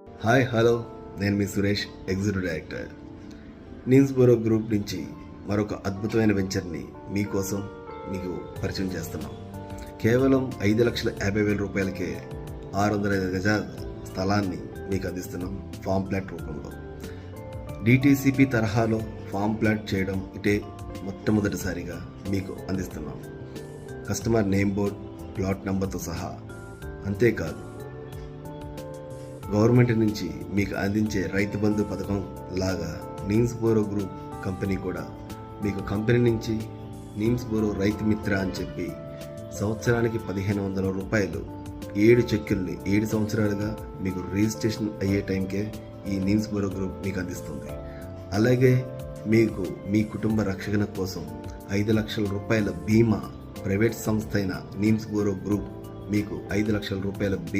Hi hello, నేను మీ Suresh, executive director. నీమ్స్బోరో group నుంచి మరొక అద్భుతమైన వెంచర్ని మీకోసం మీకు పరిచయం చేస్తున్నాం. కేవలం 5,50,000 రూపాయలకే 605 గజాల స్థలాన్ని మీకు అందిస్తున్నాం ఫామ్ ప్లాట్ రూపంలో. డిటిసిపి తరహాలో ఫామ్ ప్లాట్ చేయడం ఇటే మొట్టమొదటిసారిగా మీకు అందిస్తున్నాం. కస్టమర్ నేమ్ బోర్డ్, ప్లాట్ నంబర్తో సహా. అంతేకాదు, గవర్నమెంట్ నుంచి మీకు అందించే రైతు బంధు పథకం లాగా నీమ్స్బోరో గ్రూప్ కంపెనీ కూడా మీకు కంపెనీ నుంచి నీమ్స్బోరో రైతు మిత్ర అని చెప్పి సంవత్సరానికి 1,500 రూపాయలు 7 చెక్కుల్ని 7 సంవత్సరాలుగా మీకు రిజిస్ట్రేషన్ అయ్యే టైంకే ఈ నీమ్స్బోరో గ్రూప్ మీకు అందిస్తుంది. అలాగే మీకు మీ కుటుంబ రక్షణ కోసం 5 లక్షల రూపాయల బీమా, ప్రైవేట్ సంస్థ అయిన నీమ్స్బోరో గ్రూప్ మీకు 5 లక్షల రూపాయల బీమా